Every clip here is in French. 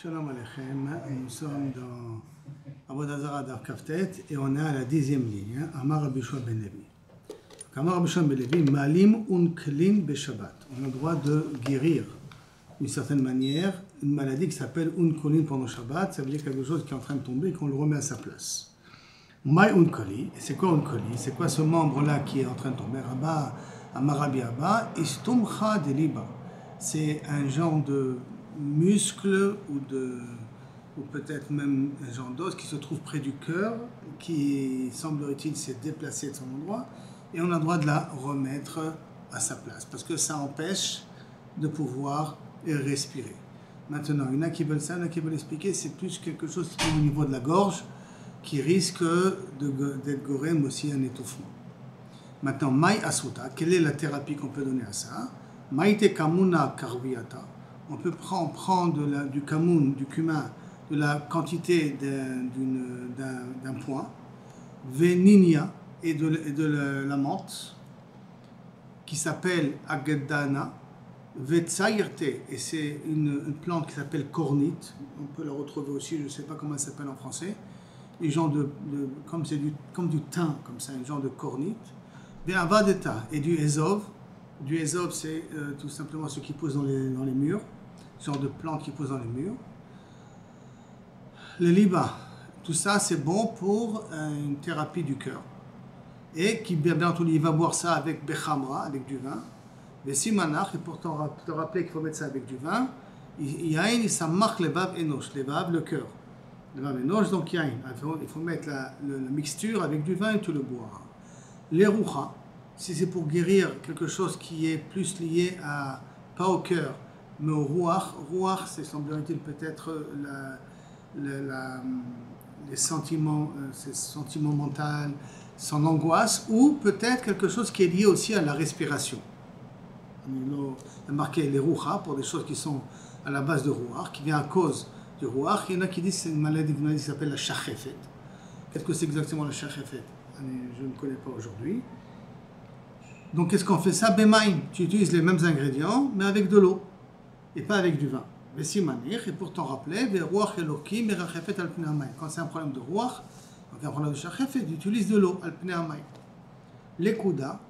Shalom Aleichem, nous sommes dans Avodah Zarah Daf Kaftet et on est à la 10e ligne, Amar Rabbi Yoshua ben Levi. Amar Rabbi Yoshua ben Levi, Malim un klin be Shabbat. On a le droit de guérir d'une certaine manière une maladie qui s'appelle un kolin pendant Shabbat, ça veut dire quelque chose qui est en train de tomber et qu'on le remet à sa place. Mai un koli, et c'est quoi un koli? C'est quoi ce membre-là qui est en train de tomber? Rabba, Amar Rabbi Abba, istumcha de liba. C'est un genre de muscle ou peut-être même un genre d'os qui se trouve près du cœur, qui semblerait-il s'est déplacé de son endroit, et on a le droit de la remettre à sa place, parce que ça empêche de pouvoir respirer. Maintenant, il y en a qui veulent ça, il y en a qui veulent expliquer, c'est plus quelque chose qui est au niveau de la gorge, qui risque d'être gorème aussi un étouffement. Maintenant, Mai Asuta, quelle est la thérapie qu'on peut donner à ça? Maïte Kamuna Karviata. On peut prendre du kamoun, du cumin, de la quantité d'un point, Veninia et de la menthe, qui s'appelle Agedana, Vetsayirte, et c'est une plante qui s'appelle cornite, on peut la retrouver aussi, je ne sais pas comment elle s'appelle en français, un genre comme du thym, comme ça, un genre de cornite, Avadeta et du ezov. Du ezov, c'est tout simplement ce qui pousse dans les murs, ce genre de plantes qui poussent dans les murs. Le liba, tout ça c'est bon pour une thérapie du cœur. Et qui, bien entendu, il va boire ça avec bechamra, avec du vin. Mais simanach, et pourtant te rappeler qu'il faut mettre ça avec du vin, yain, ça marque le vav enosh, le vav, le cœur. Le vav enosh, donc yain. Il faut mettre la mixture avec du vin et tu le bois. Les roucha, si c'est pour guérir quelque chose qui est plus lié pas au cœur, mais au rouach. Rouach, c'est semblerait-il peut-être les sentiments, ses sentiments mentaux, son angoisse, ou peut-être quelque chose qui est lié aussi à la respiration. Il a marqué les rouchas pour des choses qui sont à la base de rouach, qui vient à cause du rouach. Il y en a qui disent que c'est une maladie qui s'appelle la shachefet. Qu'est-ce que c'est exactement la shachefet? Je ne connais pas aujourd'hui. Donc, qu'est-ce qu'on fait ça? Bemaim, tu utilises les mêmes ingrédients, mais avec de l'eau, et pas avec du vin. Vesimanir, et pour t'en rappeler, Verouach Elokim, Merachefet al Pnei. Quand c'est un problème de rouach, donc un problème de shachefet, tu utilises de l'eau, al Pnei. Les Kouda,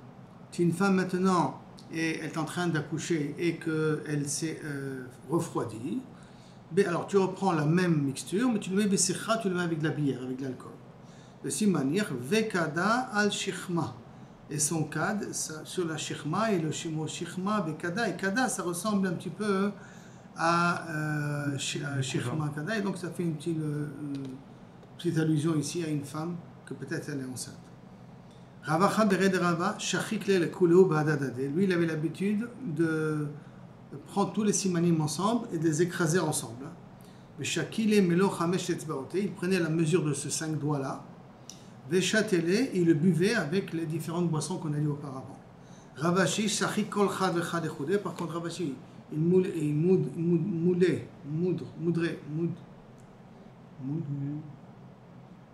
si une femme maintenant, elle est en train d'accoucher et qu'elle s'est refroidie, alors tu reprends la même mixture, mais tu le mets Besicha, tu le mets avec de la bière, avec de l'alcool. Vesimanir, Vekada al Shichma. Et son kad sur la shichma et le shimo shichma bekada, et kada ça ressemble un petit peu à shichma kada, et donc ça fait une petite allusion ici à une femme que peut-être elle est enceinte. Ravacha bered rava shachikle le kuleu ba'adadade. Lui il avait l'habitude de prendre tous les simanim ensemble et de les écraser ensemble. Shakile melo chamesh etzbaote, il prenait la mesure de ces 5 doigts là. Véchatelé, il le buvait avec les différentes boissons qu'on a dit auparavant. Ravashi, Shachik kol chad vechad echudé. Par contre, Ravashi, il moudrait,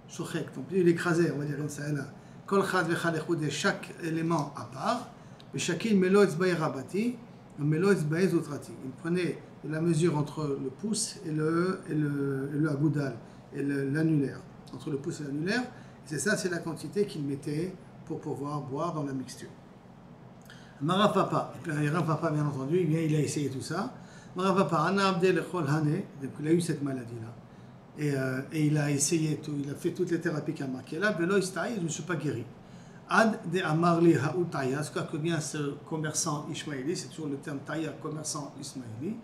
Shochek, donc il écrasait, on va dire comme ça, là. Kol chad vechad echudé, chaque élément à part. Et chacun melo etzbae rabati, melo etzbae zotrati. Il prenait la mesure entre le pouce et le agoudal, et l'annulaire. Entre le pouce et l'annulaire. C'est ça, c'est la quantité qu'il mettait pour pouvoir boire dans la mixture. Marapapa, et puis Rapapa bien entendu, il a essayé tout ça. Marapapa, Anna Abdel Echol Hane, donc il a eu cette maladie-là. Et il a essayé tout, il a fait toutes les thérapies qu'il a marquées là, Velo Istaï, je ne me suis pas guéri. Ad de Amarli Haoutaya, ce que vient ce commerçant ismaéli, c'est toujours le terme Taya, commerçant ismaéli,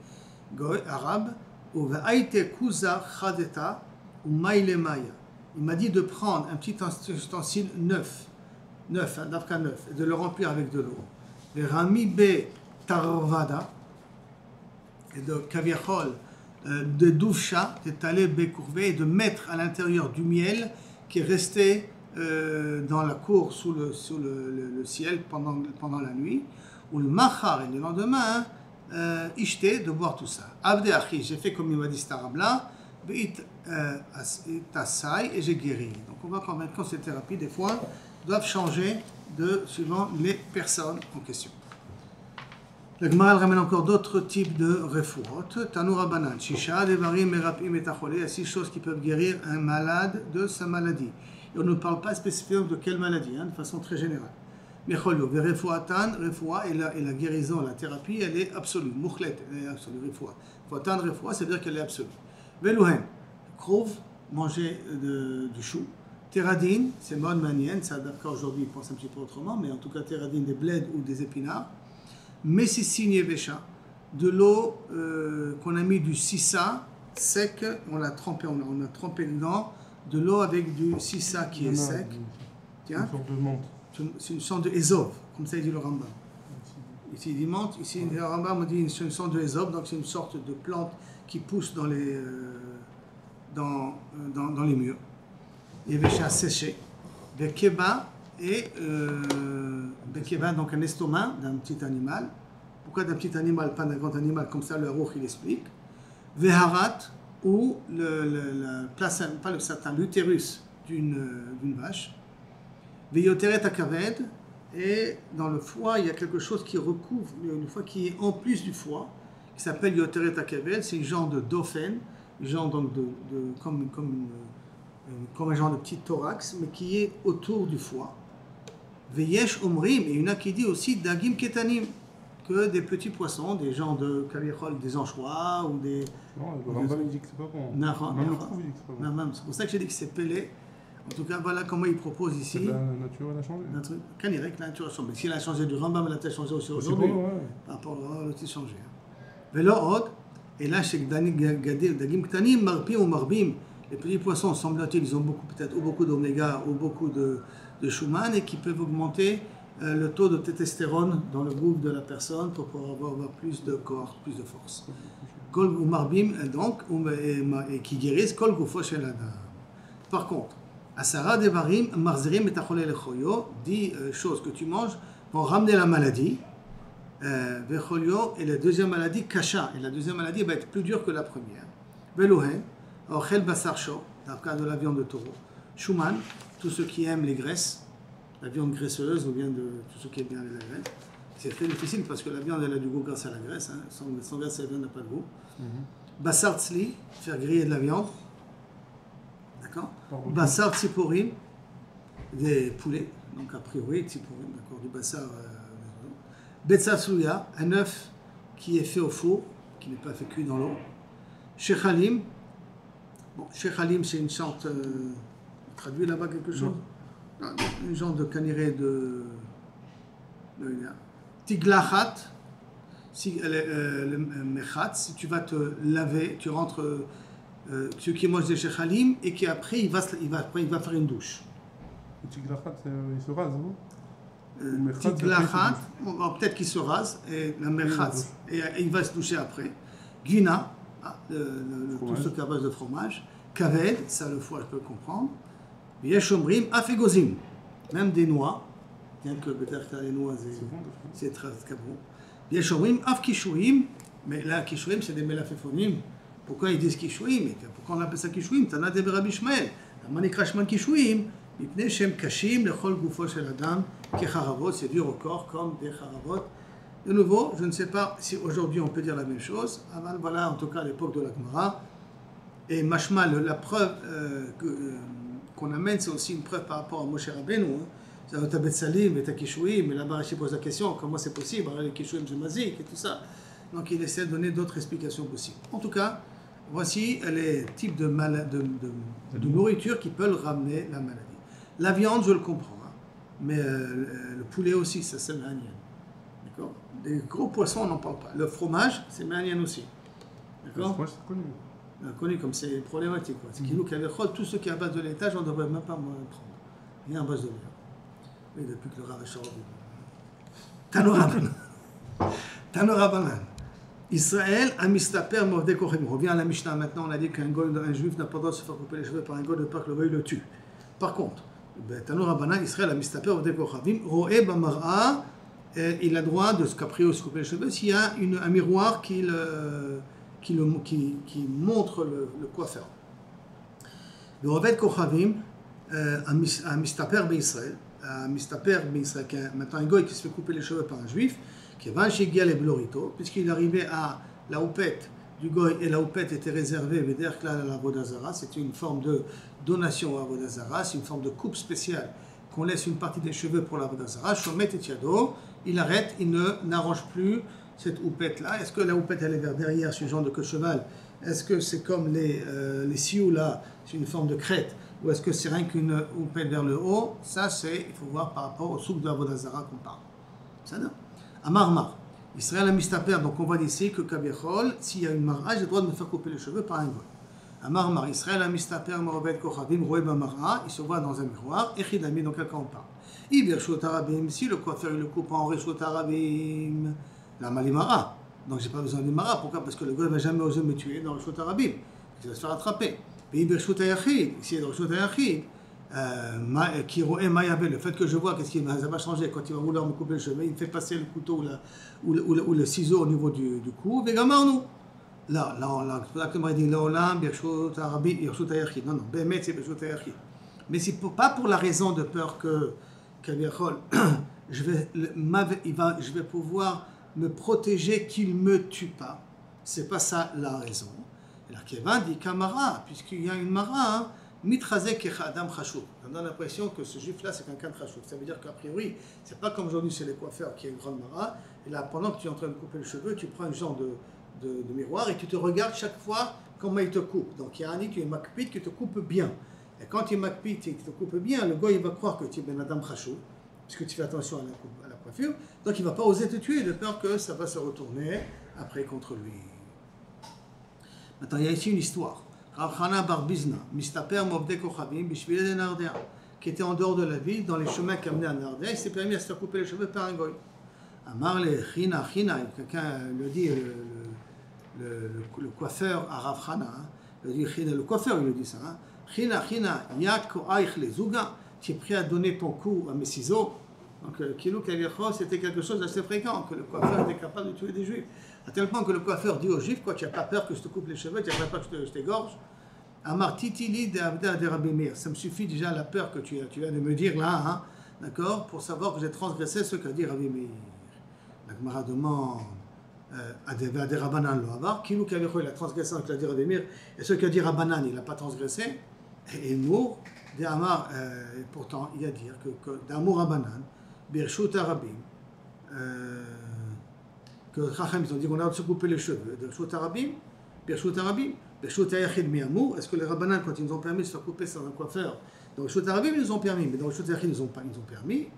Goy, arabe, ou Vaïte Kuza Khadeta, ou Maïle Maya. Il m'a dit de prendre un petit ustensile neuf, un dafka neuf, et de le remplir avec de l'eau. Le rami be tarvada, et de kaviachol, de doufcha, de talé be courvé, et de mettre à l'intérieur du miel qui est resté dans la cour sous le ciel pendant la nuit, ou le machar, et le lendemain, ishte, de boire tout ça. Abde achi, j'ai fait comme il m'a dit cet arabe-là, et j'ai guéri. Donc on voit qu'en même temps ces thérapies des fois doivent changer suivant les personnes en question. La Gemara ramène encore d'autres types de refuot. Tanu Rabbanan, Shisha, Devarim, Merapim et Tacholé. Il y a 6 choses qui peuvent guérir un malade de sa maladie. Et on ne parle pas spécifiquement de quelle maladie, de façon très générale. Mecholio, Verefuatan, Refoua, et la guérison, la thérapie, elle est absolue. Mouchlet, elle est absolue. Refoua. Fuatan, Refoua, c'est-à-dire qu'elle est absolue. Velouhen, Krouv, manger du chou. Teradine, c'est mode manienne, ça d'accord aujourd'hui, ils pensent un petit peu autrement, mais en tout cas, teradine, des bleds ou des épinards. Messissine Yevesha, de l'eau qu'on a mis du sissa sec, on l'a trempé, on a trempé dedans, de l'eau avec du sissa qui est sec. Tiens, une sorte de menthe. C'est une sorte de Ésope, comme ça il dit le Rambam. Ici il dit menthe, ici le Rambam dit c'est une sorte de Ésope, donc c'est une sorte de plante qui pousse dans les murs. Yevesha séché, Bekeba et Bekeba, donc un estomac d'un petit animal. Pourquoi d'un petit animal, pas d'un grand animal, comme ça le Harouch il explique. Veharat, ou pas le placenta, l'utérus d'une vache. Veyoteret akaved, et dans le foie il y a quelque chose qui recouvre le foie, qui est en plus du foie, qui s'appelle Yoteret akaved, c'est une genre de dauphin, genre donc comme un genre de petit thorax, mais qui est autour du foie. Veyesh omrim, et il y en a qui dit aussi dagim ketanim, que des petits poissons, des genres de kavichol, des anchois ou des. Non, le Rambam il dit que c'est pas bon. Même le Krouv, il dit que c'est pas bon. C'est pour ça que j'ai dit que c'est pelé. En tout cas, voilà comment il propose ici. La nature, elle a changé. Quand il dirait que la nature a changé. Si elle a changé du Rambam, elle a peut-être changé aussi aujourd'hui. Bon, ouais. Par rapport à l'autre, changé. Velo od, et là, chez Dagim Ktanim, Marpi ou Marbim, les petits poissons, semble-t-il, ils ont peut-être beaucoup d'oméga ou beaucoup de Schumann, et qui peuvent augmenter le taux de testostérone dans le groupe de la personne pour pouvoir avoir plus de corps, plus de force. Kol ou Marbim, donc, et qui guérissent Kol Gufo Shel Adam. Par contre, Asara Devarim, Marzerim et Tacholé Lechoyo, 10 choses que tu manges vont ramener la maladie. Vechoyo, et la deuxième maladie, Kasha. Et la deuxième maladie va être plus dure que la première. Velouhen, Ochel Basar Sho, dans le cas de la viande de taureau. Shuman, tous ceux qui aiment les graisses, la viande graisseuse ou bien de tous ceux qui aiment bien la graisse. C'est très difficile parce que la viande elle a du goût grâce à la graisse. Sans graisse, la viande n'a pas de goût. Basar Tzli, faire griller de la viande. D'accord. Basar Tziporim, des poulets. Donc a priori, Tziporim, d'accord, du basar. Betsasouya, un œuf qui est fait au four, qui n'est pas fait cuit dans l'eau. Shechalim, bon, Shechalim c'est une sorte, traduit là-bas quelque chose, non, une genre de caniré de Tiglachat, si, le mechat, si tu vas te laver, tu rentres, ceux qui mangent des Shechalim, et qui après il va faire une douche. Le Tiglachat, il se rase, non? Tiglachat, peut-être qu'il se rase, et la mechat, et il va se doucher après. Gina, tout ce qui est à base de fromage. Kaved, ça le foie, je peux comprendre. Yeshomrim, afegozim, même des noix, bien que peut-être les noix, c'est très bon. Yeshomrim, afkishouim, mais là, kishouim, c'est des melaféphonim. Pourquoi ils disent kishouim? Pourquoi on appelle ça kishouim? T'en as des Rabbi Ishmael. Manikrashman kishouim, mipne shem kashim, lechol gufo shel adam, kecharavot, c'est dur au corps, comme des charavot. De nouveau, je ne sais pas si aujourd'hui on peut dire la même chose. Avant, voilà, en tout cas à l'époque de la Gemara. Et mashma, la preuve qu'on amène, c'est aussi une preuve par rapport à Moshe Rabbeinu. C'est un tabet salim et takishouim, mais là-bas, il pose la question comment c'est possible, les kishouim c'est mazik et tout ça. Donc il essaie de donner d'autres explications possibles. En tout cas, voici les types de nourriture qui peuvent ramener la maladie. La viande, je le comprends, mais le poulet aussi, ça c'est l'anienne. D'accord. Des gros poissons, on n'en parle pas. Le fromage, c'est manienne aussi. D'accord. Le fromage, c'est connu. Connu comme c'est problématique. C'est qu'il nous tout ce qui est à base de laitage, on ne devrait même pas prendre. Il y a à base de lait. Oui, depuis que le Rav est sorti. Tanorabanan. Israël, Amistaper, Mordé Kochim. On revient à la Mishnah maintenant. On a dit qu'un juif n'a pas le droit de se faire couper les cheveux par un goy de peur que le goy le tue. Par contre, Tanorabanan, Israël, Amistaper, Mordé Kochim. Roé Bamara. Il a le droit de se caprier se couper les cheveux s'il y a un miroir qui montre le coiffeur. Le Rovet Kochavim, à Mistaper Israël, maintenant un goy qui se fait couper les cheveux par un juif, puisqu'il arrivait à la houppette du goy et la houppette était réservée à la Avodah Zara, c'était une forme de donation à Avodah Zara, c'est une forme de coupe spéciale qu'on laisse une partie des cheveux pour la Avodah Zara. Shomet et Tiado, il arrête, il n'arrange plus cette houppette-là. Est-ce que la houppette elle est vers derrière, ce genre de queue cheval? Est-ce que c'est comme les sioux là, c'est une forme de crête? Ou est-ce que c'est rien qu'une houppette vers le haut? Ça, il faut voir par rapport au souk de Avodah Zara qu'on parle. Ça non? Amar. Israël a mistaper, donc on voit ici que Kabichol, s'il y a une mara, j'ai le droit de me faire couper les cheveux par un goy. Amar, Israël a mistaper, Morobet Kochavim, Roé Bamara, il se voit dans un miroir, Echidami, dans quel cas on parle. Ibirshot Arabim, si le coiffeur il le coupe en Reshot Arabim, la Malimara. Donc j'ai pas besoin de mara, pourquoi? Parce que le goy ne va jamais oser me tuer dans Reshot Arabim, il va se faire attraper. Ibirshot Ayachid, ici dans Reshot Ayachid, le fait que je vois qu'est-ce qui va changer quand il va vouloir me couper le cheveu, il me fait passer le couteau ou le ciseau au niveau du cou, Vegamarnou. Là, il dit Laolam, Birshot Arabi, Birshot Ayachid. Non, Bémet, c'est Birshot Ayachid. Mais c'est pas pour la raison de peur que je vais pouvoir me protéger qu'il ne me tue pas. C'est pas ça la raison. Et là, Kevin dit Kamara, puisqu'il y a une mara, Mitrazek Adam Chashou. On a l'impression que ce juif-là, c'est quelqu'un de Chashou. Ça veut dire qu'a priori, c'est pas comme aujourd'hui chez les coiffeurs qui a une grande mara. Et là, pendant que tu es en train de couper le cheveu, tu prends un genre de miroir et tu te regardes chaque fois comment il te coupe. Donc il y a un qui est makpit qui te coupe bien. Et quand il est makpit et qui te coupe bien, le gars il va croire que tu es Ben Adam Chashou, puisque tu fais attention à la coiffure. Donc il ne va pas oser te tuer de peur que ça va se retourner après contre lui. Maintenant, il y a ici une histoire. Rav Chana Bar Bizna, Mistaper Mobde Kochavim, Bishvile de Nardea, qui était en dehors de la ville, dans les chemins qui amenaient à Nardea, il s'est permis à se faire couper les cheveux par un goy. Amar le China, quelqu'un le dit, le coiffeur à Rav Chana, le coiffeur il le dit ça. China, Yak Aich le Zuga, tu es prêt à donner ton cou à mes ciseaux. Donc, Kilo Kaliachos, c'était quelque chose d'assez fréquent, que le coiffeur était capable de tuer des juifs. À tel point que le coiffeur dit aux juifs, quoi, tu n'as pas peur que je te coupe les cheveux, tu n'as pas peur que je t'égorge. Amar Titili de Abda de Rabbi Meir. Ça me suffit déjà la peur que tu viens de me dire là, hein, d'accord, pour savoir que j'ai transgressé ce qu'a dit Rabbi Meir. La Gemara demande à des Rabbanan le Havar, Kilo Kaliachos, il a transgressé ce qu'a dit Rabbi Meir, et ce qu'a dit Rabbanan, il n'a pas transgressé, et il mourt. Amar, pourtant, il y a à dire que d'Amour Rabbanan, Birshut Arabim, que Chacham, ils ont dit qu'on a de se couper les cheveux. Birshut Arabim, Birshut Ayachid Miamour, est-ce que les Rabbanan, quand ils nous ont permis de se faire couper sans un coiffeur, dans Birshut Arabim, ils nous ont permis, mais dans Birshut Ayachid, ils nous ont permis.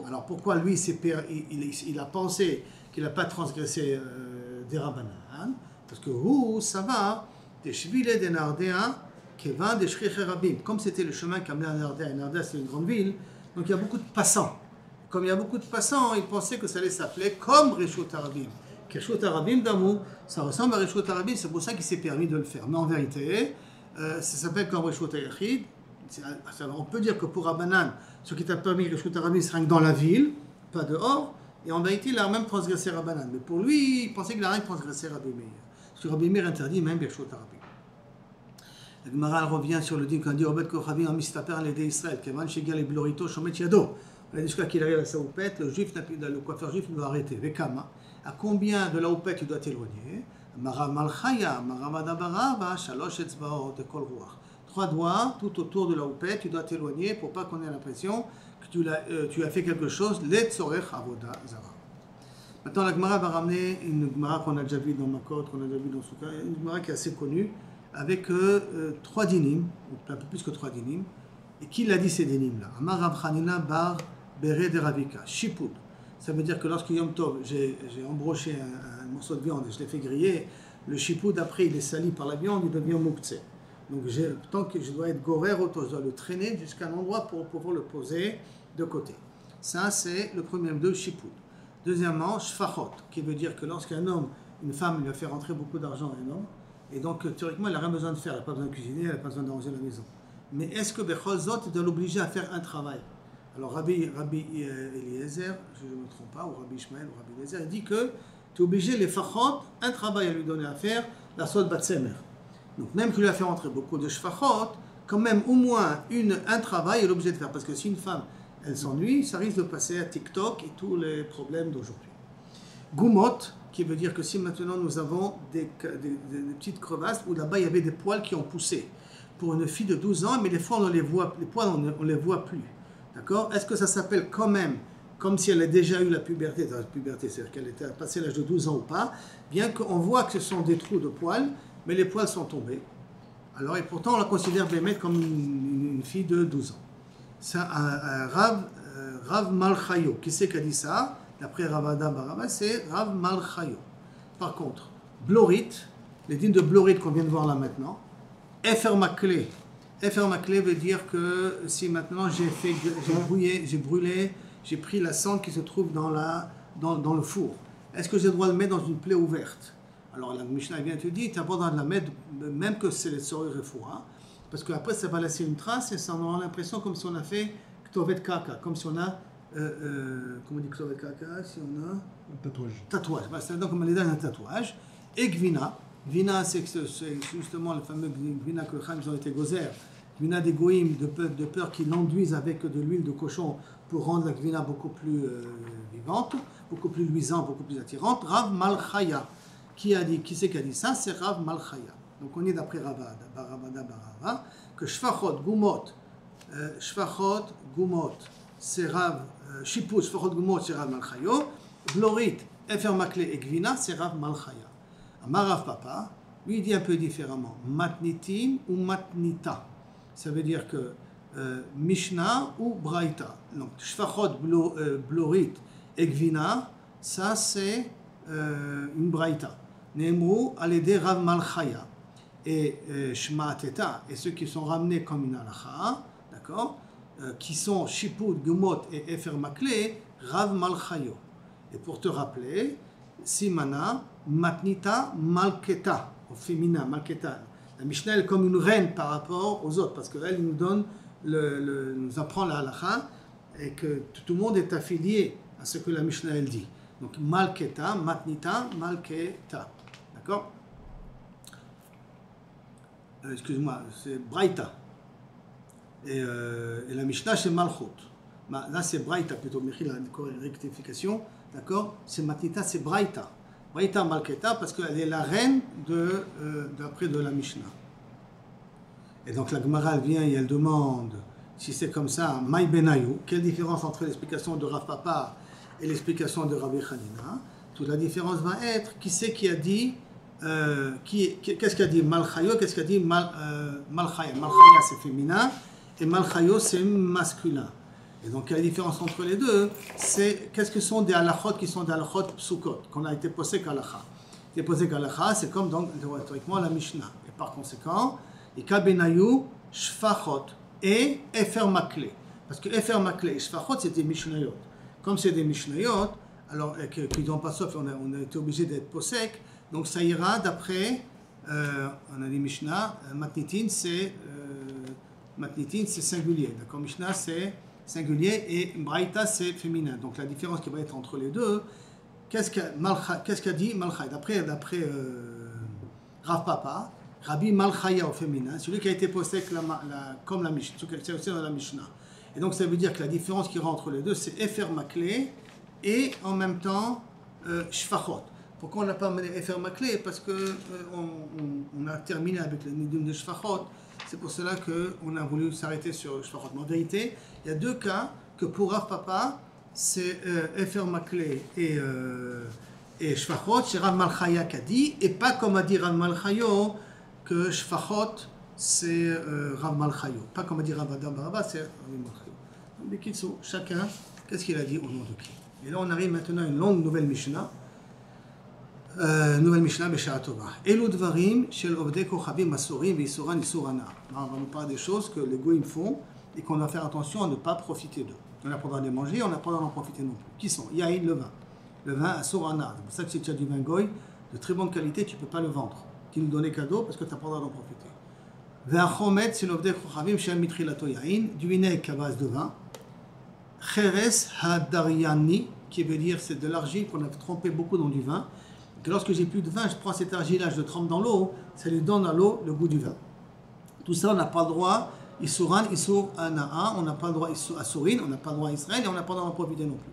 Alors pourquoi lui, il a pensé qu'il n'a pas transgressé des Rabbanan? Parce que ça va, des Shvile des Nardéens, Kevan des Shriche Rabim. Comme c'était le chemin qui amenait à Nardea, et Nardea c'est une grande ville, donc il y a beaucoup de passants. Comme il y a beaucoup de passants, ils pensaient que ça allait s'appeler comme Reshut Arabim. Reshut Arabim d'amour, ça ressemble à Reshut Arabim, c'est pour ça qu'il s'est permis de le faire. Mais en vérité, ça s'appelle comme Reshut Ayachid. On peut dire que pour Rabbanan, ce qui t'a permis Reshut Arabim, c'est rien que dans la ville, pas dehors. Et en vérité, il a même transgressé Rabbanan. Mais pour lui, il pensait qu'il n'a rien transgressé Rabbi Meir. Parce que Rabbi Meir interdit même Reshut Arabim. La Gemara revient sur le din qu'on dit Obed Kochavim a mistaper l'aider Israël, Kevan Shegal et Blorito Shomet Yado. On a dit jusqu'à qu'il arrive à sa houppette, le coiffeur juif doit arrêter. Vekama, à combien de la houppette tu dois t'éloigner? Mara Malchaya, Mara Madabaraba, Shalosh Etzbaot, de Kol Ruach. 3 doigts tout autour de la houppette, tu dois t'éloigner pour pas qu'on ait l'impression que tu as fait quelque chose, Letzorech Avoda Zara. Maintenant, la Gemara va ramener une Gemara qu'on a déjà vue dans Makot, qu'on a déjà vue dans Souka, une Gemara qui est assez connue, avec 3 dinim, un peu plus que 3 dinim. Et qui l'a dit ces dinim-là? Amar Rav Chanina bar Bere de Ravika, Shipud. Ça veut dire que lorsque Yom Tov, j'ai embroché un morceau de viande et je l'ai fait griller, le Shipud, après, il est sali par la viande, il devient Moukhtse. Donc, tant que je dois être gorer auto, je dois le traîner jusqu'à un endroit pour pouvoir le poser de côté. Ça, c'est le premier de Shipud. Deuxièmement, Shfachot, qui veut dire que lorsqu'un homme, une femme, lui a fait rentrer beaucoup d'argent à un homme, et donc, théoriquement, elle n'a rien besoin de faire, elle n'a pas besoin de cuisiner, elle n'a pas besoin d'arranger la maison. Mais est-ce que Bechozot doit l'obliger à faire un travail? Alors, Rabbi Eliezer, je ne me trompe pas, ou Rabbi Ishmael, ou Rabbi Eliezer, il dit que tu es obligé, les fachot, un travail à lui donner à faire, la sot batsemer. Donc, même qu'il lui a fait rentrer beaucoup de shfachot, quand même, au moins un travail, elle est obligée de faire. Parce que si une femme, elle s'ennuie, ça risque de passer à TikTok et tous les problèmes d'aujourd'hui. Gumot, qui veut dire que si maintenant nous avons des petites crevasses où là-bas il y avait des poils qui ont poussé. Pour une fille de 12 ans, mais des fois on les voit, les poils on les voit plus. D'accord? Est-ce que ça s'appelle quand même comme si elle a déjà eu la puberté, c'est-à-dire qu'elle était passée l'âge de 12 ans ou pas, bien qu'on voit que ce sont des trous de poils, mais les poils sont tombés. Alors, et pourtant, on la considère Bémet comme une fille de 12 ans. C'est Rav Malchayo. Qui c'est qui a dit ça? D'après Ravada Baraba, c'est Rav Malchayo. Par contre, Blorit, les dîmes de Blorit qu'on vient de voir là maintenant, Efer Maklé. Efer Maklé veut dire que si maintenant j'ai brûlé, j'ai pris la cendre qui se trouve dans le four. Est-ce que j'ai le droit de le mettre dans une plaie ouverte? Alors la Mishnah vient te dire, tu n'as pas le droit de la mettre, même que c'est les sourires et four, parce qu'après ça va laisser une trace et ça aura l'impression comme si on a fait Ktovet Kaka, comme si on a, comment on dit Ktovet Kaka, si on a... Un tatouage. Tatouage, c'est donc comme on est dans un tatouage. Et Gvina, Gvina c'est justement le fameux Gvina que les Khaim ont été gozer, Gvina des Goïm, de peur qu'ils l'enduisent avec de l'huile de cochon pour rendre la Gvina beaucoup plus vivante, beaucoup plus luisante, beaucoup plus attirante. Rav Malchaya. Qui c'est qui a dit ça? C'est Rav Malchaya. Donc on est d'après Ravada Barava, que Shfachot, Gumot, c'est Rav, Shiput, Shfachot, Gumot, c'est Rav Malchayo, Blorit, Efer Makle et Gvina, c'est Rav Malchaya. Amarav Papa, lui il dit un peu différemment, Matnitin ou Matnita. Ça veut dire que Mishnah ou Braïta. Donc Shfachot, Blorit et Gvina, ça c'est une Braïta. Nemru alédé Rav Malchaya et Shma Teta, et ceux qui sont ramenés comme une halacha, d'accord, qui sont Shiput, Gumot et Efer Maklé, Rav Malchayo. Et pour te rappeler, Simana, Matnita, Malketa, au féminin, Malketa. La Mishnah est comme une reine par rapport aux autres, parce qu'elle nous donne, nous apprend la halacha, et que tout le monde est affilié à ce que la Mishnah elle dit. Donc Malketa, Matnita, Malketa. D'accord? Excuse-moi, c'est Braïta. Et la Mishnah, c'est Malchut. Là, c'est Braïta plutôt. Mais la rectification. D'accord? C'est Matnita, c'est Braïta. Braïta Malketa, parce qu'elle est la reine d'après de la Mishnah. Et donc la Gemara vient et elle demande, si c'est comme ça, Maï Benayou, quelle différence entre l'explication de Rav Papa et l'explication de Rabbi Hanina? Toute la différence va être qui c'est qui a dit, qu'est-ce qu'a dit Malchayo, qu'est-ce qu'a dit Malchaya. Malchaya c'est féminin et Malchayo c'est masculin. Et donc la différence entre les deux, c'est qu'est-ce que sont des halachot qui sont des halachot psukot, qu'on a été posé qu'halacha. Les posé qu'halacha, c'est comme donc théoriquement la Mishnah. Et par conséquent, Ika Benayu, Shfachot et Efer Makle. Parce que Efer Makle et Shfachot c'est des Mishnayot. Comme c'est des Mishnayot, alors qui n'ont pas sauf, on a été obligé d'être posek, donc ça ira d'après, on a dit Mishnah, Matnitin c'est singulier, d'accord, Mishnah c'est singulier et Braïta c'est féminin. Donc la différence qui va être entre les deux, qu'est-ce qu'a dit Malchaya? D'après Rav Papa, Rabbi Malchaya au féminin, celui qui a été posé comme la Mishnah, c'est aussi dans la Mishnah. Et donc ça veut dire que la différence qui rentre entre les deux, c'est Efer Maklé et en même temps Shfachot. Pourquoi on n'a pas amené Efer Maklé? Parce qu'on a terminé avec le Nidum de Shfachot. C'est pour cela qu'on a voulu s'arrêter sur Shfachot. Mais en vérité, il y a deux cas que pour Rav Papa, c'est Efer Maklé et Shfachot, c'est Rav Malchaya qui a dit, et pas comme a dit Rav Malchayo, que Shfachot, c'est Rav Malchayo. Pas comme a dit Rav Adam Baraba, c'est Rav Malchayo. Donc, les Kitsu, chacun, qu'est-ce qu'il a dit au nom de qui? Et là, on arrive maintenant à une longue nouvelle Mishnah. Nouvelle Mishnah, Beshara Tova. Elu Dvarim, Shel Ovdei Kochavim Masurim, V'Isuran Isurana. On va nous parler des choses que les Goïms font et qu'on doit faire attention à ne pas profiter d'eux. On n'a pas le droit de les manger, on n'a pas le droit d'en profiter non plus. Qui sont? Yaïd, le vin. Le vin Asurana. C'est pour ça que si tu as du vin Goï de très bonne qualité, tu ne peux pas le vendre. Tu nous donnais cadeau parce que tu n'as pas le droit d'en profiter. V'Achomet, Shel Ovdei Kochavim, Shel Mitrilato Yaïn. Du vinaigre à base de vin. Cheres Hadariani, qui veut dire c'est de l'argile qu'on a trempé beaucoup dans du vin. Que lorsque j'ai plus de vin, je prends cette argile-là, je le trempe dans l'eau, ça lui donne à l'eau le goût du vin. Tout ça, on n'a pas le droit, Isuran, Isur Ana'a, on n'a pas le droit, Asurin, on n'a pas le droit à Israël et on n'a pas le droit d'en profiter non plus.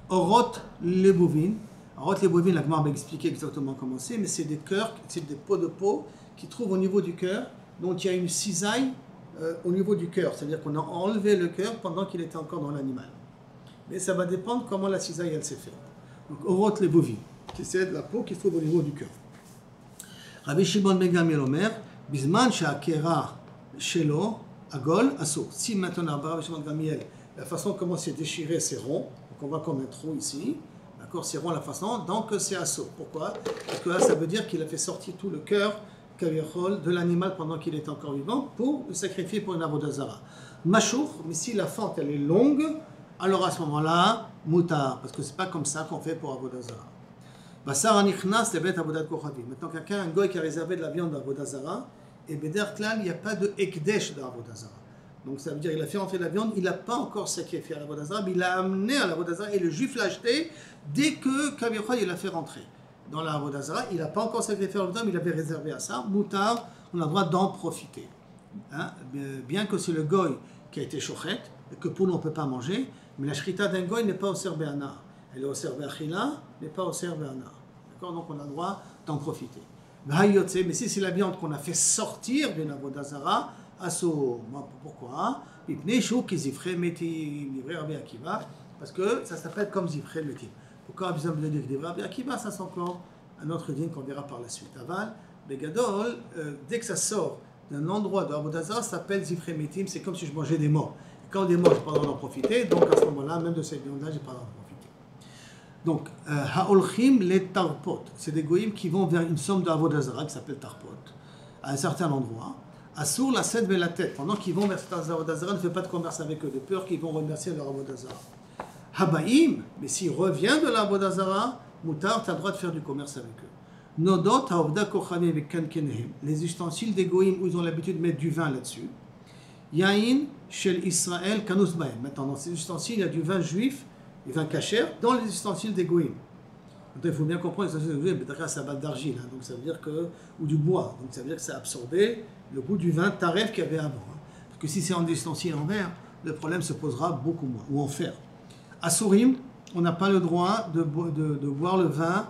Orot, les bovines, Alors, les bovines, la Gemara va expliquer exactement comment c'est, mais c'est des cœurs, c'est des pots de peau qui trouvent au niveau du cœur, dont il y a une cisaille au niveau du cœur. C'est-à-dire qu'on a enlevé le cœur pendant qu'il était encore dans l'animal. Mais ça va dépendre comment la cisaille, elle s'est faite. Donc, orot les bovines, c'est de la peau qui se trouve au niveau du cœur. Rabbi Shimon ben Gamliel Omer, Bisman she'akera shelo agol aso. Si maintenant, Rabbi Shimon ben Gamliel, la façon comment c'est déchiré, c'est rond. Donc on voit comme un trou ici. D'accord, c'est rond la façon. Donc c'est asso. Pourquoi? Parce que là, ça veut dire qu'il a fait sortir tout le cœur de l'animal pendant qu'il est encore vivant pour le sacrifier pour une avodah zara. Machour, mais si la fente elle est longue, alors à ce moment-là, moutar, parce que c'est pas comme ça qu'on fait pour avodah zara. Basar anichnas lebet avodat kochavim. Maintenant, quelqu'un, un goy qui a réservé de la viande d'avodah zara, et beder klal, il n'y a pas de ekdesh d'avodah zara. Donc ça veut dire qu'il a fait rentrer de la viande, il n'a pas encore sacrifié à l'avodah zara, mais il l'a amené à l'avodah zara et le juif l'a acheté dès que Kavichol il l'a fait rentrer dans l'avodah zara. Il n'a pas encore sacrifié à l'avodah zara, mais il avait réservé à ça. Moutar, on a le droit d'en profiter. Hein? Bien que c'est le goy qui a été chochet, et que pour nous on ne peut pas manger, mais la shrita d'un goy n'est pas au serbe ana. Elle est au serbe achila, mais pas au serbe ana. D'accord? Donc on a le droit d'en profiter. Mais si c'est la viande qu'on a fait sortir d'une avodah zara, pourquoi? Parce que ça s'appelle comme Zifre Metim. Pourquoi besoin de dire Divrei Rabbi Akiva? Ça c'est encore un autre dîne qu'on verra par la suite. Aval, Begadol, dès que ça sort d'un endroit de avodah zara, ça s'appelle Zifre Metim. C'est comme si je mangeais des morts. Et quand des morts, je n'ai pas le droit d'en profiter. Donc à ce moment-là, même de cette viande-là, je n'ai pas le droit d'en profiter. Donc, Ha'olchim les tarpot. C'est des goïms qui vont vers une somme de avodah zara qui s'appelle tarpot, à un certain endroit. Assour la sède vers la tête. Pendant qu'ils vont vers cette avodah zara, ne fait pas de commerce avec eux, de peur qu'ils vont remercier leur avodah zara. Habaïm, mais s'il revient de l'avodah zara, moutar, tu as le droit de faire du commerce avec eux. Nodot ha'ovda kochavim avec kankenehem. Les ustensiles des goïms où ils ont l'habitude de mettre du vin là-dessus. Yain shel Israël kanus bahem. Maintenant, dans ces ustensiles, il y a du vin juif, du vin kasher, dans les ustensiles des goïms. Donc, il faut bien comprendre les ustensiles des goïms, c'est à base d'argile, hein, donc ça veut dire que, ou du bois, donc ça veut dire que ça a absorbé le goût du vin taref qu'il y avait avant. Hein. Parce que si c'est en ustensile en verre, le problème se posera beaucoup moins, ou en fer. À Sourim, on n'a pas le droit de boire le vin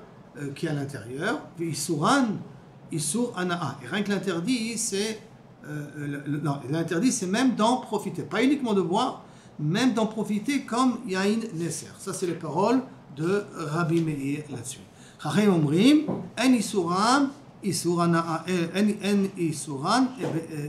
qui est à l'intérieur. Isuran, Isur Anaa. Et rien que l'interdit, c'est l'interdit, c'est même d'en profiter. Pas uniquement de boire, même d'en profiter comme Yain Nesser. Ça, c'est les paroles de Rabbi Meir là-dessus. Chachem Omrim, En Isuram, Isur Anaa, En Isuran,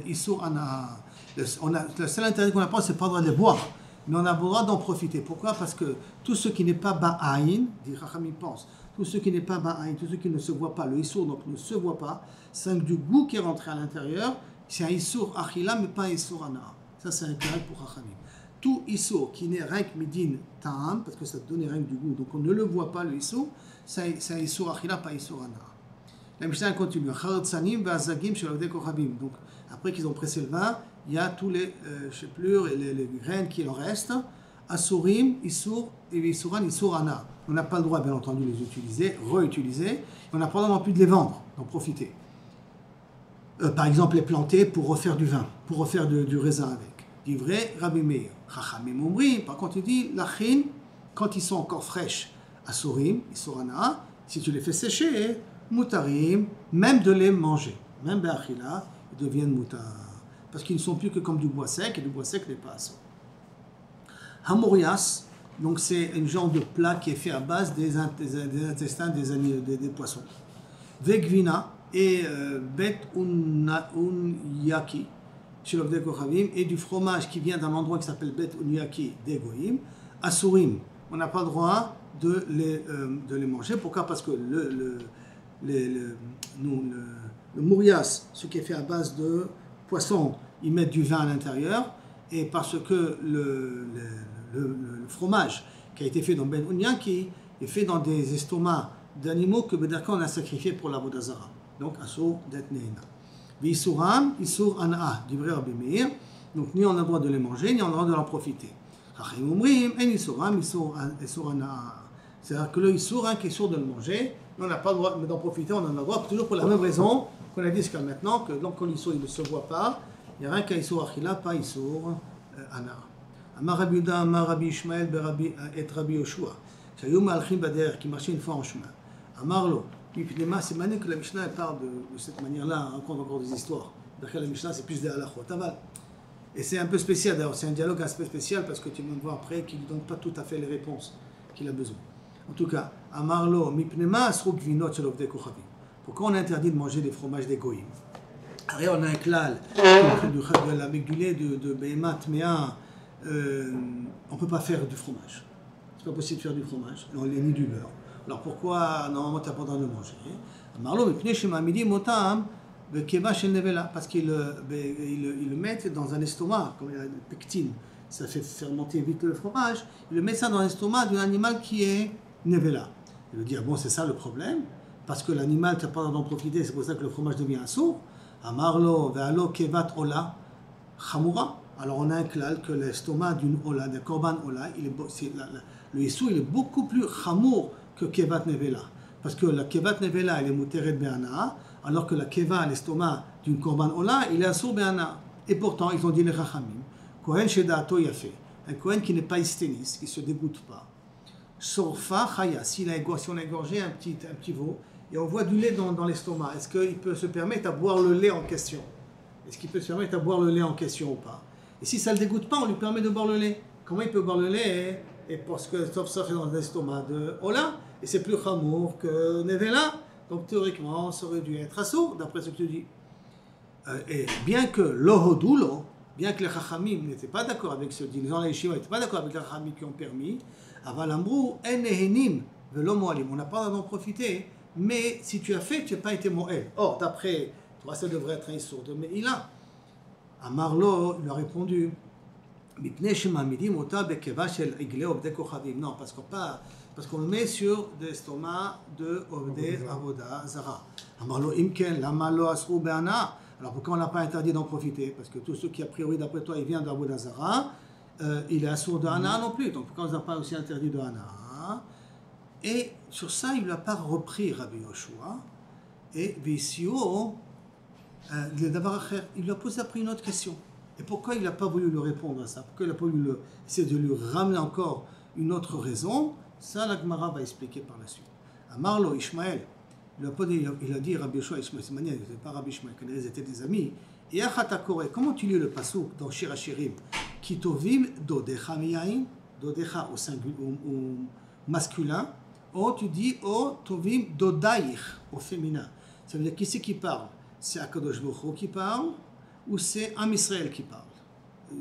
Isur Anaa. Le seul interdit qu'on n'a pas, c'est pas le droit de boire. Mais on a le droit d'en profiter. Pourquoi? Parce que tout ce qui n'est pas ba'aïn, dit Rachami pense, tout ce qui n'est pas ba'aïn, tout ce qui ne se voit pas, le issour donc ne se voit pas, c'est du goût qui est rentré à l'intérieur, c'est un issour achila, mais pas un issour ana. Ça, c'est un cas pour Rachami. Tout issour qui n'est rien que midin ta'am, parce que ça donne rien que du goût, donc on ne le voit pas, le issour, c'est un issour achila, pas issour ana. La Mishnah continue. Donc, après qu'ils ont pressé le vin, il y a tous les chépelures et les graines qui en restent. Asurim, Isur, et Isuran, Isurana. On n'a pas le droit, bien entendu, de les utiliser, réutiliser. On n'a pas le droit non plus de les vendre, d'en profiter. Par exemple, les planter pour refaire du vin, pour refaire du raisin avec. Divrei Rabbi Meir. Chachamim Omri, par contre, il dit, Lachin, quand ils sont encore fraîches, Asurim, Isurana, si tu les fais sécher, Moutarim, même de les manger. Même Be'achila, ils deviennent moutar. Parce qu'ils ne sont plus que comme du bois sec, et du bois sec n'est pas assez. Hamourias, donc c'est un genre de plat qui est fait à base des intestins des poissons. Vegvina et bet unyaki, chez l'Ovdei Kochavim, et du fromage qui vient d'un endroit qui s'appelle bet unyaki des Goïm. Asurim, on n'a pas le droit de les manger. Pourquoi? Parce que le mourias, ce qui est fait à base de poisson, ils mettent du vin à l'intérieur, et parce que le fromage qui a été fait dans Ben Unya, qui est fait dans des estomacs d'animaux que Bedarka on a sacrifié pour la avodah zara. Donc, Asur det neina. V'isuram, Isur an'a, Divrei Rabbi Meir. Donc, ni on a le droit de les manger, ni on a le droit de leur profiter. Chachem Omrim, En Isuram, Isur an'a. C'est-à-dire que le Isur, qui est sûr de le manger, on n'a pas le droit d'en profiter, on en a le droit, toujours pour la même raison qu'on a dit jusqu'à maintenant, que donc quand l'Isur il ne se voit pas, il n'y a rien qu'à Isur Achila, pas Isur Ana. Amar Rabbi Yuda, Amar Rabbi Ishmael, et Rabbi Yoshua. שהיו מהלכים בדרך, qui marchaient une fois en chemin. אמר לו, מפנימה, c'est מעניין que la Mishnah parle de cette manière-là, on raconte encore des histoires. D'après la Mishnah, c'est plus des halachot. Et c'est un peu spécial d'ailleurs, c'est un dialogue un peu spécial parce que tu vas voir après qu'il ne donne pas tout à fait les réponses qu'il a besoin. En tout cas, Amarlo, mipnema asru gvinot shel ovdei kochavim. Pourquoi on a interdit de manger des fromages des goïms? Après, on a un klal, avec du lait de Behemat Mea, on ne peut pas faire du fromage. C'est pas possible de faire du fromage, ni du beurre. Alors pourquoi normalement tu n'as pas le droit de manger? Amarlo, mipnei shemamidim otam. Parce qu'ils le mettent dans un estomac, comme il y a le pectine, ça fait fermenter vite le fromage, ils le mettent ça dans l'estomac d'un animal qui est nevela. Il veut dire, bon, c'est ça le problème, parce que l'animal, tu n'as pas le droit d'en profiter, c'est pour ça que le fromage devient un sourd. Amarlo, ve'alo kevat ola, chamura. Alors on a un klal que l'estomac d'une ola, d'un korban ola, le issou, il est beaucoup plus chamour que kevat nevela. Parce que la kevat nevela, elle est muteret be'ana, alors que la keva, l'estomac d'une korban ola, il est assour be'ana. Et pourtant, ils ont dit les chachamim, Kohen shedato yafé, un Kohen qui n'est pas hysténiste, qui ne se dégoûte pas. Sorfa chaya, si on a égorgé un petit veau, et on voit du lait dans l'estomac, est-ce qu'il peut se permettre à boire le lait en question? Est-ce qu'il peut se permettre à boire le lait en question ou pas? Et si ça ne le dégoûte pas, on lui permet de boire le lait. Comment il peut boire le lait? Et parce que sauf ça fait dans l'estomac de ola, et c'est plus chamour que nevela. Donc théoriquement, ça aurait dû être assourd, d'après ce que tu dis. Et bien que l'ohodulo, bien que les chachamim n'étaient pas d'accord avec ce dirigeant, les yeshivas n'étaient pas d'accord avec les chachamim qui ont permis, avalambrou en nehenim velo moalim, on n'a pas d'en profiter, mais si tu as fait, tu n'as pas été moel. Or, d'après toi, ça devrait être un sourd de Meïla. Amarlo, il a répondu, non, parce qu'on le met sur l'estomac de Ovdei Avoda Zara. Amarlo imken, lamalo asru be'ana. Alors pourquoi on n'a pas interdit d'en profiter? Parce que tout ce qui a priori d'après toi, il vient d'Avoda Zara, il est assour de Hana non plus. Donc pourquoi on n'a pas aussi interdit de Hana? Et sur ça, il ne l'a pas repris Rabbi Yoshua. Et Vissio, il lui a posé après une autre question. Et pourquoi il n'a pas voulu lui répondre à ça? Pourquoi il n'a pas voulu essayer de lui ramener encore une autre raison? Ça, la Gemara va expliquer par la suite. Amarlo, Ishmael, il a dit Rabbi Yoshua, Ishmael, c'est manière, il n'était pas Rabbi Ishmael, ils étaient des amis. Et Achatakore, comment tu lis le pasuk dans Shir Hashirim? Kitovim dodecha miyain, dodecha au singulier, au masculin, ou tu dis o tovim dodaich au féminin. Ça veut dire qui c'est qui parle? C'est Akadosh Baruch Hu qui parle ou c'est Am Israël qui parle?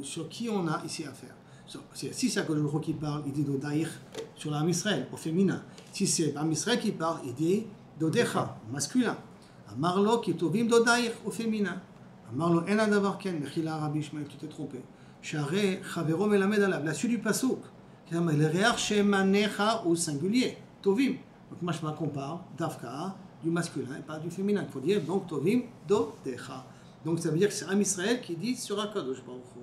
Sur qui on a ici affaire? Si c'est Akadosh Baruch Hu qui parle, il dit dodaich sur l'Am Israël au féminin. Si c'est Am Israël qui parle, il dit dodecha au masculin. Amarlo qui tovim dodaich au féminin. Amarlo en adavar ken mechila Rabbi Ishmael, tu t'es trompé. Share chavero melamed alav. La suite du pasuk. Le réar shemanecha au singulier. Tovim. Donc moi je compare d'Afka du masculin et pas du féminin. Il faut dire donc Tovim dodecha. Donc ça veut dire que c'est Am Israël qui dit sur Akadosh Baruch Hu.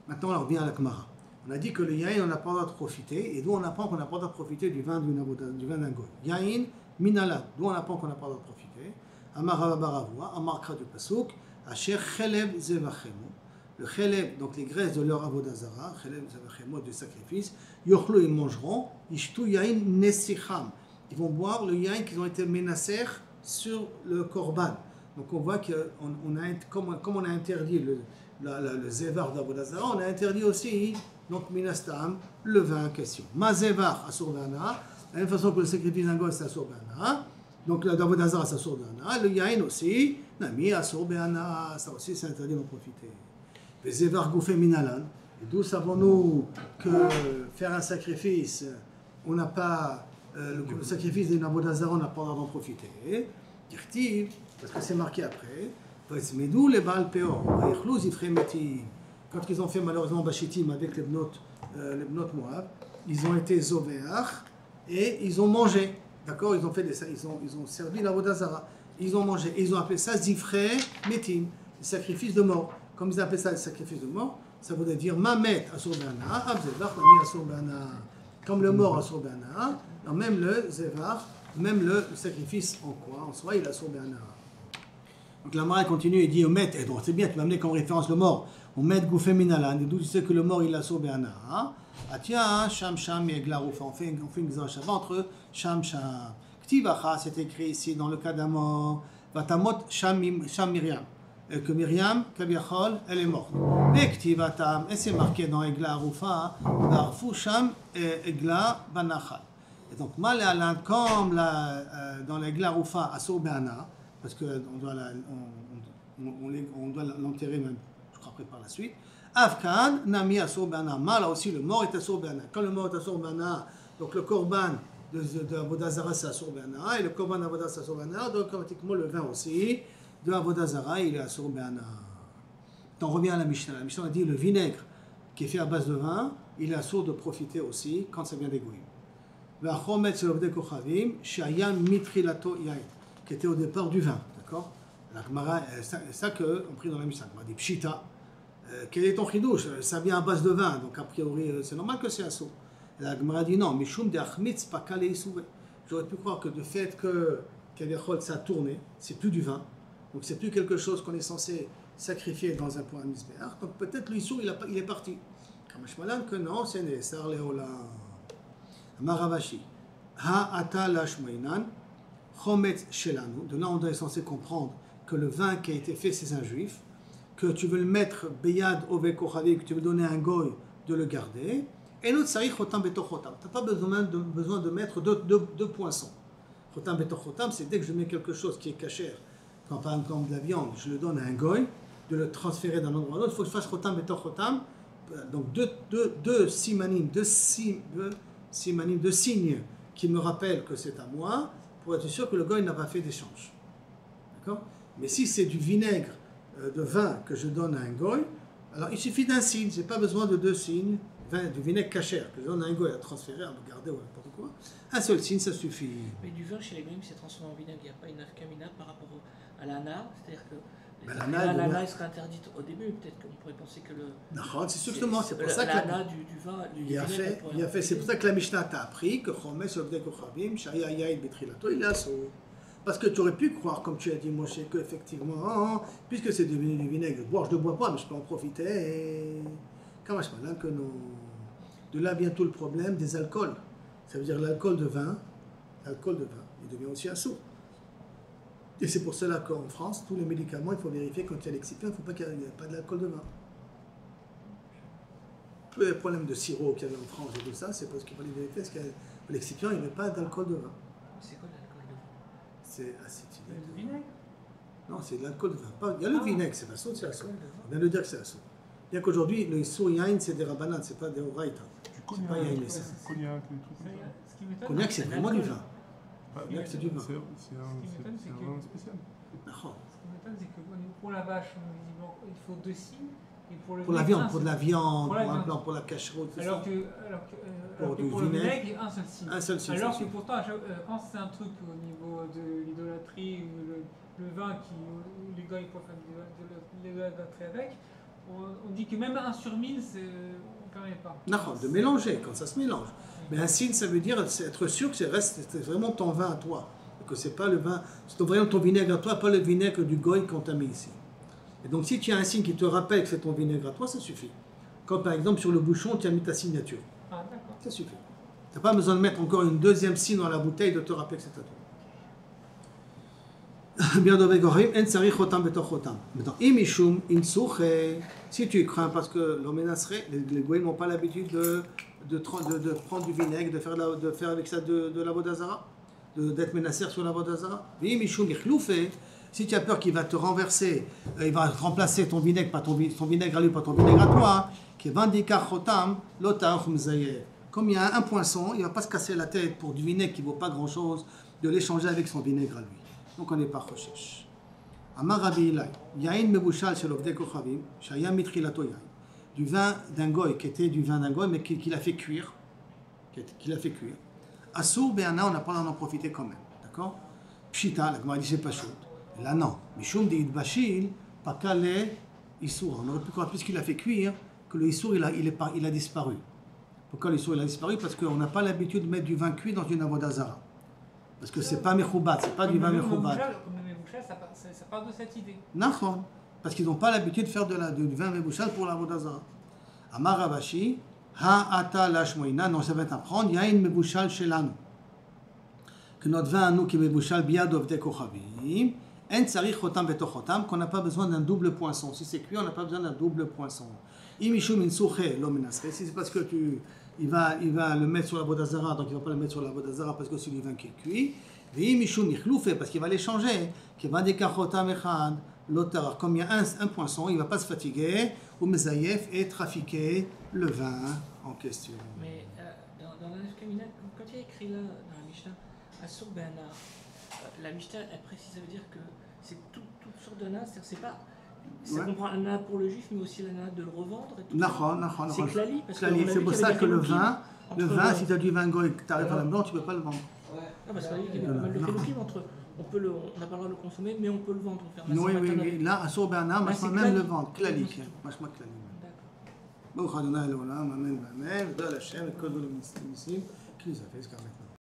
Maintenant on revient à la Gemara. On a dit que le yain on n'a pas le droit de profiter et d'où on apprend qu'on n'a pas le droit de profiter du vin d'un goy. Yain minala. D'où on apprend qu'on n'a pas le droit de profiter. Amar Baravua, Amar Kra du Pasuk, Asher Chelev Zevachemu. Le Chelev, donc les graisses de leur avodazara, Chelev Zevachemu du sacrifice, Yochlo ils mangeront, Ishtu Yain Nesicham. Ils vont boire le yain qu'ils ont été menacés sur le korban. Donc on voit qu'on a, comme on a interdit le zevar d'Avodazara, on a interdit aussi, donc minastam, le vin en question. Ma zevar asur b'ana, de la même façon que le sacrifice d'un goy c'est asur b'ana, donc d'Avodazara c'est asur b'ana, le yain aussi, nami asur b'ana, ça aussi c'est interdit d'en profiter. Le zevar goufé minalan, et d'où savons-nous que faire un sacrifice, on n'a pas... le sacrifice d'une Avodazara, on n'a pas le droit d'en profiter. Dirtiv, parce que c'est marqué après. Medou les Baal Peor, quand ils ont fait malheureusement Bachitim avec les Bnot Moab, ils ont été Zovéach et ils ont mangé. D'accord, ils ont servi l'Avodazara. Ils ont mangé. Et ils ont appelé ça Zifre Metim, le sacrifice de mort. Comme ils appellent ça le sacrifice de mort, ça voudrait dire Mamet Asur Bana, Abzevach Nami Asur Bana. Comme le mort Asur Bana, même le Zevar, même le sacrifice en quoi? En soi, il a Asur Bana. Donc la Mara continue et dit Omet, et donc c'est bien, tu m'as amené comme référence le mort. on met Goufé Minalan, d'où tu sais que le mort il a sauvé un ah tiens, Sham Sham et Glaroufa, on fait une Xashava entre Sham Sham. Ktivacha, c'est écrit ici dans le cas d'un mort, Vatamot Sham Miriam, que Myriam, Kabiachol, elle est morte. Et Ktivatam, et c'est marqué dans Egla Roufa, Barfou Sham et Egla Banachal. Et donc, Malalan, comme dans l'Egla Roufa à Soubana, parce qu'on doit l'enterrer même, je crois, après par la suite. Afkan, Nami à Soubana, Mal aussi, le mort est à Soubana. Quand le mort est à Soubana, donc le korban de Avodazara c'est à Soubana, et le korban d'Avodazara c'est à Soubana, donc automatiquement le vin aussi de Avodazara il est à Soubana. On revient à la Mishnah. La Mishnah a dit le vinaigre qui est fait à base de vin, il est assourd de profiter aussi quand ça vient des goïms. Le Chomet c'est l'obdé kochavim, Shayam mitrilato yain, qui était au départ du vin, d'accord? La Gemara, c'est ça qu'on prie dans la Mishnah. On dit Pshita. Quel est ton chidouche? Ça vient à base de vin, donc a priori c'est normal que c'est assourd. La Gemara dit non, Mishum de Achmitz Pakale Isouvé. J'aurais pu croire que du fait que Kaviachol ça a tourné, c'est plus du vin, donc c'est plus quelque chose qu'on est censé sacrifier dans un point à Misbéach, donc peut-être l'Issou il est parti. Kamashmalan que non, c'est Nesar Leola. Maravashi. Ha Ata Lashmoinan, Chometz Shelanu. De là on est censé comprendre que le vin qui a été fait c'est un juif, que tu veux le mettre Beyad Ove Kochavi, que tu veux donner à un goy de le garder. Et l'autre, ça y est, chotam betor chotam. Tu n'as pas besoin de mettre deux poinçons. Chotam betor chotam, c'est dès que je mets quelque chose qui est cachère, quand par exemple de la viande, je le donne à un goy, de le transférer d'un endroit à l'autre, il faut que je fasse chotam betor chotam. Donc deux simanim, deux signes qui me rappellent que c'est à moi, pour être sûr que le goy n'a pas fait d'échange. D'accord? Mais si c'est du vinaigre de vin que je donne à un goy, alors il suffit d'un signe, je n'ai pas besoin de deux signes. Du vinaigre cachère, que j'en ai un goy à transférer, à me garder ou n'importe quoi, un seul signe, ça suffit. Mais du vin chez les goyim, c'est transformé en vinaigre, il n'y a pas une afkamina par rapport à l'ana, c'est-à-dire que l'ana serait interdite au début, peut-être qu'on pourrait penser que le... Non, c'est justement, c'est pour ça que l'ana du vin, il a fait, c'est pour ça que la Mishnah t'a appris que Chomet sur le Kochavim, Shaya Yaïd Betrilato, il est assaut. Parce que tu aurais pu croire, comme tu as dit, Moshe, qu'effectivement, puisque c'est du vinaigre, boire, je ne bois pas, mais je peux en profiter. Comment je parle que non. De là vient tout le problème des alcools. Ça veut dire l'alcool de vin, il devient aussi assaut. Et c'est pour cela qu'en France, tous les médicaments, il faut vérifier quand il y a l'excipient, il ne faut pas qu'il n'y ait pas de l'alcool de vin. Tous les problèmes de sirop qu'il y avait en France et tout ça, c'est parce qu'il fallait vérifier parce que l'excipient, il n'y avait pas d'alcool de vin. C'est quoi l'alcool de vin? C'est acétylène. Le vinaigre? Non, c'est de l'alcool de vin. Il y a le vinaigre, c'est pas assaut, c'est assaut. On vient de dire que c'est assaut. Bien qu'aujourd'hui, le Issur Yain, c'est des rabanan, c'est pas des oraïta. C'est pas Yain, c'est ça. Cognac, des trucs comme ça. Cognac, c'est vraiment du vin. Cognac, c'est du vin. C'est un vin spécial. D'accord. Ce qui m'étonne, c'est que pour la vache, on dit bon, il faut deux signes. Et pour la viande, pour de la viande, pour la cacheroute, tout alors ça. Que pour le vinaigre, il y a un seul signe. Un seul signe. Alors que pourtant, quand c'est un truc au niveau de l'idolâtrie ou le vin où les gars ils peuvent faire de l'idolâtrie avec, on dit que même 1 sur 1000, on ne permet pas. Non, de mélanger, quand ça se mélange. Mais un signe, ça veut dire être sûr que c'est vraiment ton vin à toi. Que c'est pas le vin, c'est vraiment ton vinaigre à toi, pas le vinaigre du goy qu'on t'a mis ici. Et donc si tu as un signe qui te rappelle que c'est ton vinaigre à toi, ça suffit. Quand par exemple sur le bouchon, tu as mis ta signature. Ah d'accord. Ça suffit. Tu n'as pas besoin de mettre encore une deuxième signe dans la bouteille de te rappeler que c'est à toi. Bien maintenant, imishum insouche, si tu crains parce que les goïs n'ont pas l'habitude de prendre du vinaigre, de faire avec ça de la vodazara, d'être menacé sur la vodazara. Imishum ichloufe, si tu as peur qu'il va te renverser, il va remplacer ton vinaigre, pas ton vinaigre à lui, pas ton vinaigre à toi, qui vandika chotam lotar mzayer. Comme il y a un poinçon, il ne va pas se casser la tête pour du vinaigre qui ne vaut pas grand chose, de l'échanger avec son vinaigre à lui. Donc on n'est pas recherche. Amar Rabbi Ilai, Yain Mebushal shel Ovdei Kochavim, Shaya Mitrilato Yain. Du vin d'un goy, qui était du vin d'un goy, mais qu'il a fait cuire. Assour Be'ana, on n'a pas d'en profiter quand même. D'accord? Pshita, la Gemara dit c'est pas chaud. Là non. Mishum de Idbashil, Pakale Issour. On aurait pu croire, puisqu'il a fait cuire, que le Issour il a disparu. Pourquoi le Issour il a disparu? Parce qu'on n'a pas l'habitude de mettre du vin cuit dans une avodazara. Parce que c'est pas mechoubat, c'est pas du vin mechoubat. Comme le mechoubat, ça part de cette idée. Non, parce qu'ils n'ont pas l'habitude de faire du vin mebouchal pour la vodazara. Amar Ravashi, ha'ata lashmoina, non, ça va t'apprendre, il y a une mebouchal chez l'anu. Que notre vin à nous qui est mebouchal biad ovde kochavim, en tsarich chotam vetochotam, qu'on n'a pas besoin d'un double poinçon. Si c'est cuit, on n'a pas besoin d'un double poinçon. Imishum insouche lo menasre, si c'est parce que il va le mettre sur la vodazara, donc il ne va pas le mettre sur la vodazara parce que c'est du vin qui est cuit. Imishum ichloufe, parce qu'il va les changer. Qui va des kachotam echad, l'otar. Comme il y a un poinçon, il ne va pas se fatiguer, ou mezayef, et trafiquer le vin en question. Mais dans la nafkamina, quand il y a écrit là, dans la Mishnah, Asur Be'ana, la Mishnah, elle précise, ça veut dire que c'est toutes sortes de nas, c'est-à-dire c'est pas. Ça comprend l'ana pour le juif, mais aussi l'ana de le revendre. C'est klali. C'est pour ça que le vin, si tu as du vin goy et que tu arrives à la blanc, tu ne peux pas le vendre. Non, parce qu'il y a pas mal de félokim entre. On n'a pas le droit de le consommer, mais on peut le vendre. Oui. Là, Asur Be'ana, machma même le vendre. Klali. Machma klali. D'accord. Bon, Amen, Amen, Amen, Amen, Hashem, et Kodol, qui nous a fait ce qu'on a fait.